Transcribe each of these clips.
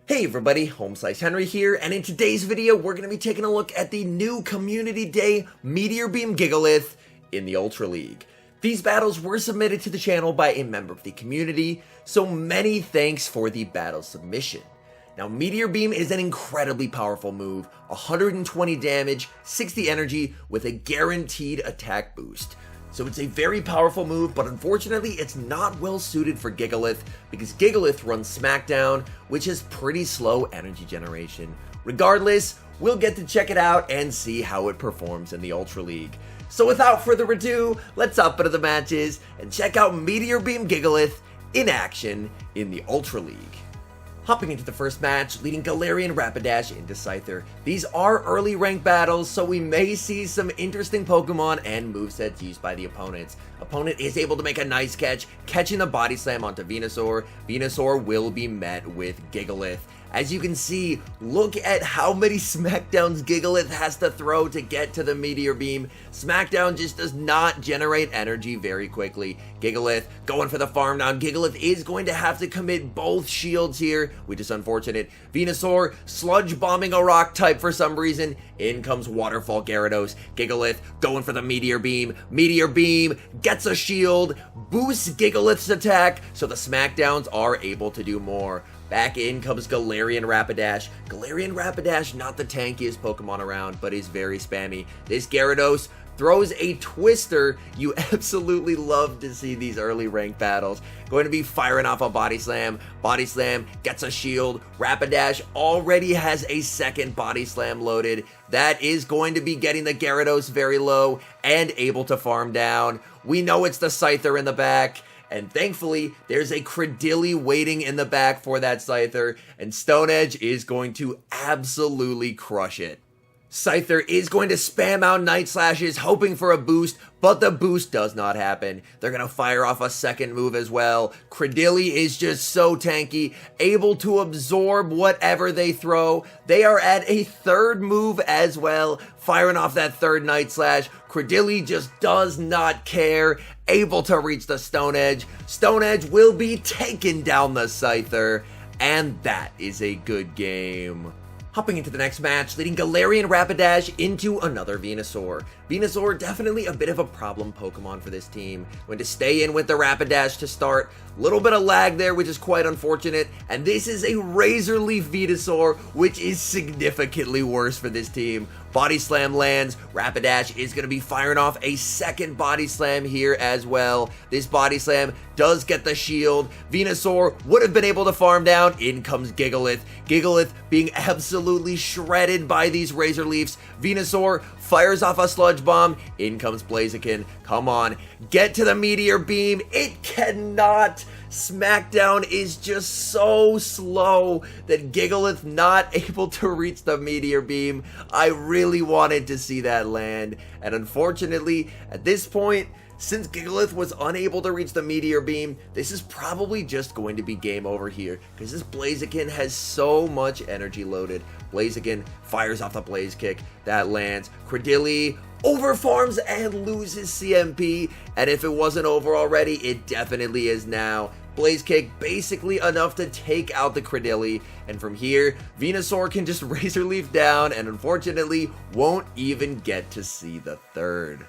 Hey everybody, HomeSliceHenry here, and in today's video we're going to be taking a look at the new Community Day Meteor Beam GIGALITH in the Ultra League. These battles were submitted to the channel by a member of the community, so many thanks for the battle submission. Now, Meteor Beam is an incredibly powerful move, 120 damage, 60 energy with a guaranteed attack boost. So it's a very powerful move, but unfortunately it's not well suited for GIGALITH because GIGALITH runs SmackDown, which has pretty slow energy generation. Regardless, we'll get to check it out and see how it performs in the Ultra League. So without further ado, let's hop into the matches and check out Meteor Beam GIGALITH in action in the Ultra League. Hopping into the first match, leading Galarian Rapidash into Scyther. These are early rank battles, so we may see some interesting Pokemon and movesets used by the opponents. Opponent is able to make a nice catch, catching the Body Slam onto Venusaur. Venusaur will be met with GIGALITH. As you can see, look at how many Smackdowns GIGALITH has to throw to get to the Meteor Beam. Smackdown just does not generate energy very quickly. GIGALITH going for the farm down. GIGALITH is going to have to commit both shields here, which is unfortunate. Venusaur sludge bombing a rock type for some reason. In comes Waterfall Gyarados. GIGALITH going for the Meteor Beam. Meteor Beam gets a shield, boosts GIGALITH's attack, so the Smackdowns are able to do more. Back in comes Galarian Rapidash. Galarian Rapidash, not the tankiest Pokemon around, but is very spammy. This Gyarados throws a Twister. You absolutely love to see these early rank battles. Going to be firing off a Body Slam. Body Slam gets a shield. Rapidash already has a second Body Slam loaded. That is going to be getting the Gyarados very low and able to farm down. We know it's the Scyther in the back. And thankfully, there's a Credilli waiting in the back for that Scyther, and Stone Edge is going to absolutely crush it. Scyther is going to spam out Night Slashes, hoping for a boost, but the boost does not happen. They're going to fire off a second move as well. Credilli is just so tanky, able to absorb whatever they throw. They are at a third move as well, firing off that third Night Slash. Credilli just does not care, able to reach the Stone Edge. Stone Edge will be taking down the Scyther, and that is a good game. Hopping into the next match, leading Galarian Rapidash into another Venusaur. Venusaur, definitely a bit of a problem Pokemon for this team. Going to stay in with the Rapidash to start. Little bit of lag there, which is quite unfortunate. And this is a Razor Leaf Venusaur, which is significantly worse for this team. Body Slam lands. Rapidash is going to be firing off a second Body Slam here as well. This Body Slam does get the shield. Venusaur would have been able to farm down. In comes GIGALITH. GIGALITH being absolutely shredded by these Razor Leafs. Venusaur fires off a Sludge Bomb. In comes Blaziken. Come on, get to the Meteor Beam. It cannot. Smackdown is just so slow that GIGALITH not able to reach the Meteor Beam. I really wanted to see that land, and unfortunately, at this point, since GIGALITH was unable to reach the Meteor Beam, this is probably just going to be game over here, because this Blaziken has so much energy loaded. Blaziken fires off the Blaze Kick, that lands. Credilli overfarms and loses CMP, and if it wasn't over already, it definitely is now. Blaze Kick basically enough to take out the Credilli, and from here, Venusaur can just Razor Leaf down and unfortunately won't even get to see the third.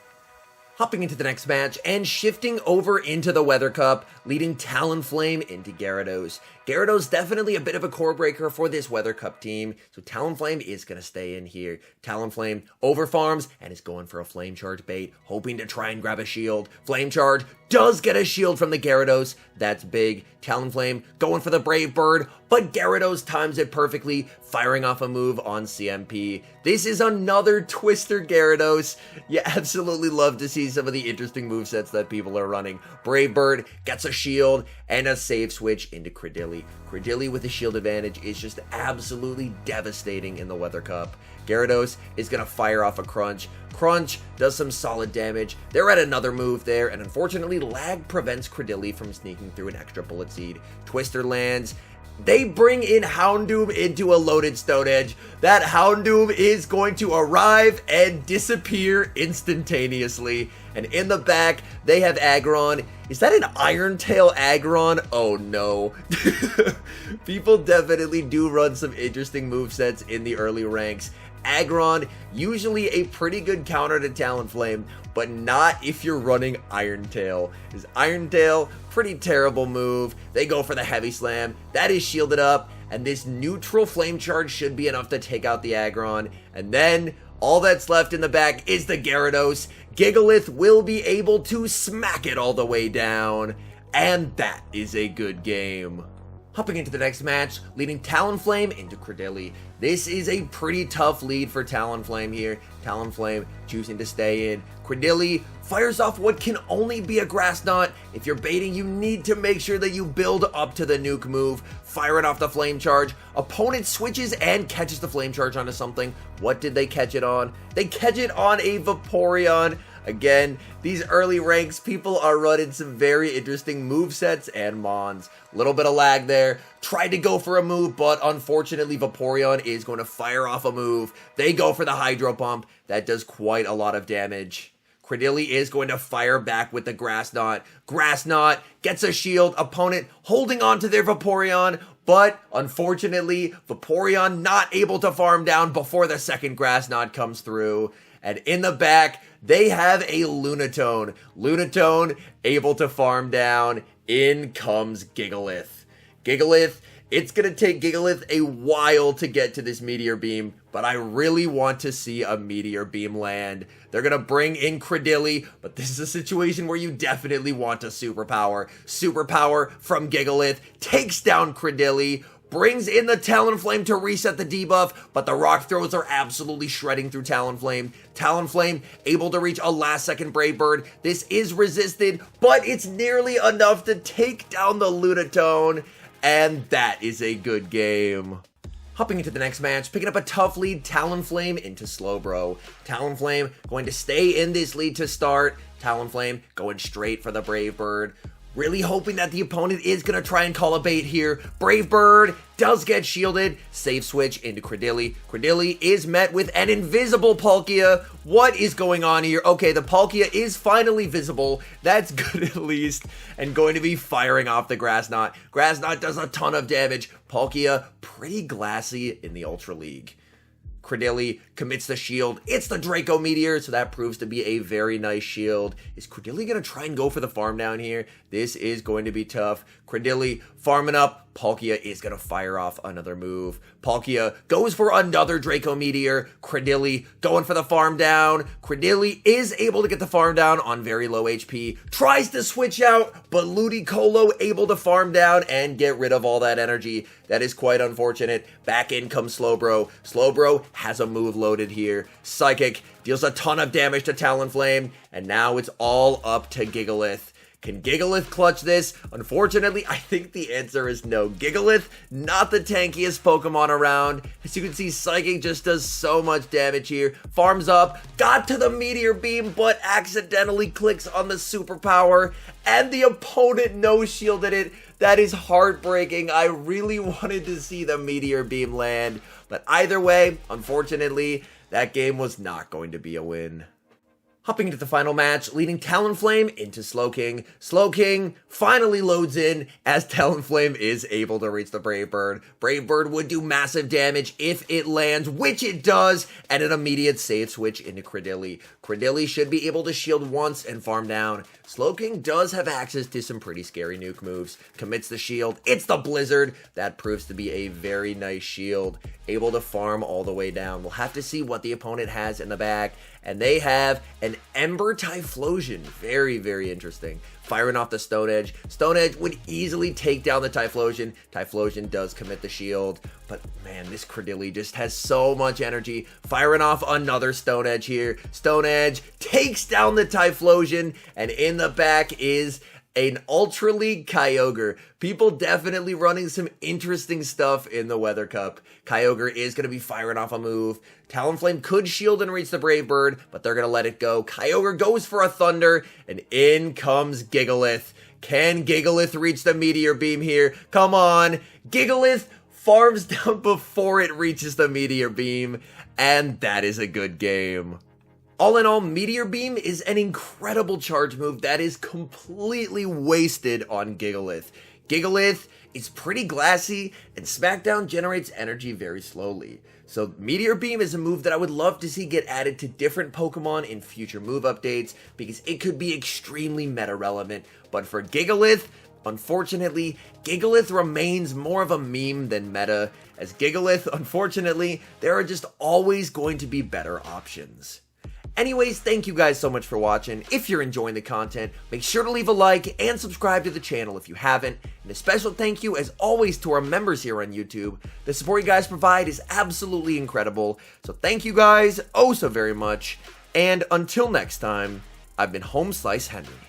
Hopping into the next match and shifting over into the Weather Cup, leading Talonflame into Gyarados. Gyarados definitely a bit of a core breaker for this Weather Cup team, so Talonflame is going to stay in here. Talonflame overfarms and is going for a Flame Charge bait, hoping to try and grab a shield. Flame Charge does get a shield from the Gyarados. That's big. Talonflame going for the Brave Bird, but Gyarados times it perfectly, firing off a move on CMP. This is another Twister Gyarados. You absolutely love to see some of the interesting movesets that people are running. Brave Bird gets a shield and a save switch into Credilli. Credilli with a shield advantage is just absolutely devastating in the Weather Cup. Gyarados is going to fire off a Crunch. Crunch does some solid damage. They're at another move there, and unfortunately, lag prevents Credilli from sneaking through an extra Bullet Seed. Twister lands, They bring in Houndoom into a loaded Stone Edge. That Houndoom is going to arrive and disappear instantaneously. And in the back, they have Aggron. Is that an Iron Tail Aggron? Oh no. People definitely do run some interesting movesets in the early ranks. Aggron, usually a pretty good counter to Talonflame, but not if you're running Iron Tail. Is Iron Tail, pretty terrible move. They go for the Heavy Slam. That is shielded up, and this neutral Flame Charge should be enough to take out the Aggron. And then all that's left in the back is the Gyarados. GIGALITH will be able to smack it all the way down, and that is a good game. Hopping into the next match, leading Talonflame into Credilli. This is a pretty tough lead for Talonflame here. Talonflame choosing to stay in. Credilli fires off what can only be a Grass Knot. If you're baiting, you need to make sure that you build up to the nuke move. Firing off the Flame Charge. Opponent switches and catches the Flame Charge onto something. What did they catch it on? They catch it on a Vaporeon. Again, these early ranks, people are running some very interesting movesets and mons. Little bit of lag there. Tried to go for a move, but unfortunately Vaporeon is going to fire off a move. They go for the Hydro Pump. That does quite a lot of damage. Credilli is going to fire back with the Grass Knot. Grass Knot gets a shield. Opponent holding on to their Vaporeon, but unfortunately, Vaporeon not able to farm down before the second Grass Knot comes through. And in the back, they have a Lunatone. Lunatone able to farm down. In comes GIGALITH. GIGALITH, it's going to take GIGALITH a while to get to this Meteor Beam, but I really want to see a Meteor Beam land. They're going to bring in Credilli, but this is a situation where you definitely want a Superpower. Superpower from GIGALITH takes down Credilli, brings in the Talonflame to reset the debuff, but the Rock Throws are absolutely shredding through Talonflame. Talonflame able to reach a last-second Brave Bird. This is resisted, but it's nearly enough to take down the Lunatone, and that is a good game. Hopping into the next match, picking up a tough lead, Talonflame into Slowbro. Talonflame going to stay in this lead to start. Talonflame going straight for the Brave Bird. Really hoping that the opponent is going to try and call a bait here. Brave Bird does get shielded. Safe switch into Credilli. Credilli is met with an invisible Palkia. What is going on here? Okay, the Palkia is finally visible. That's good at least. And going to be firing off the Grass Knot. Grass Knot does a ton of damage. Palkia pretty glassy in the Ultra League. Credilli commits the shield. It's the Draco Meteor, so that proves to be a very nice shield. Is Credilli going to try and go for the farm down here? This is going to be tough. Credilli farming up. Palkia is going to fire off another move. Palkia goes for another Draco Meteor. Credilli going for the farm down. Credilli is able to get the farm down on very low HP. Tries to switch out, but Ludicolo able to farm down and get rid of all that energy. That is quite unfortunate. Back in comes Slowbro. Slowbro has a move loaded here. Psychic deals a ton of damage to Talonflame, and now it's all up to GIGALITH. Can GIGALITH clutch this? Unfortunately, I think the answer is no. GIGALITH, not the tankiest Pokemon around. As you can see, Psychic just does so much damage here. Farms up, got to the Meteor Beam, but accidentally clicks on the Superpower, and the opponent no-shielded it. That is heartbreaking. I really wanted to see the Meteor Beam land, but either way, unfortunately, that game was not going to be a win. Hopping into the final match, leading Talonflame into Slowking. Slowking finally loads in as Talonflame is able to reach the Brave Bird. Brave Bird would do massive damage if it lands, which it does, and an immediate save switch into Credilli. Credilli should be able to shield once and farm down. Slowking does have access to some pretty scary nuke moves. Commits the shield. It's the Blizzard. That proves to be a very nice shield. Able to farm all the way down. We'll have to see what the opponent has in the back. And they have an Ember Typhlosion. Very, very interesting. Firing off the Stone Edge. Stone Edge would easily take down the Typhlosion. Typhlosion does commit the shield. But man, this Credilli just has so much energy. Firing off another Stone Edge here. Stone Edge takes down the Typhlosion. And in the back is an Ultra League Kyogre. People definitely running some interesting stuff in the Weather Cup. Kyogre is going to be firing off a move. Talonflame could shield and reach the Brave Bird, but they're going to let it go. Kyogre goes for a Thunder, and in comes GIGALITH. Can Gigalith reach the Meteor Beam here? Come on. Gigalith farms down before it reaches the Meteor Beam, and that is a good game. All in all, Meteor Beam is an incredible charge move that is completely wasted on Gigalith. Gigalith is pretty glassy, and Smackdown generates energy very slowly. So Meteor Beam is a move that I would love to see get added to different Pokemon in future move updates, because it could be extremely meta relevant. But for Gigalith, unfortunately, Gigalith remains more of a meme than meta, as Gigalith, unfortunately, there are just always going to be better options. Anyways, thank you guys so much for watching. If you're enjoying the content, make sure to leave a like and subscribe to the channel if you haven't. And a special thank you, as always, to our members here on YouTube. The support you guys provide is absolutely incredible. So thank you guys oh so very much. And until next time, I've been HomeSliceHenry.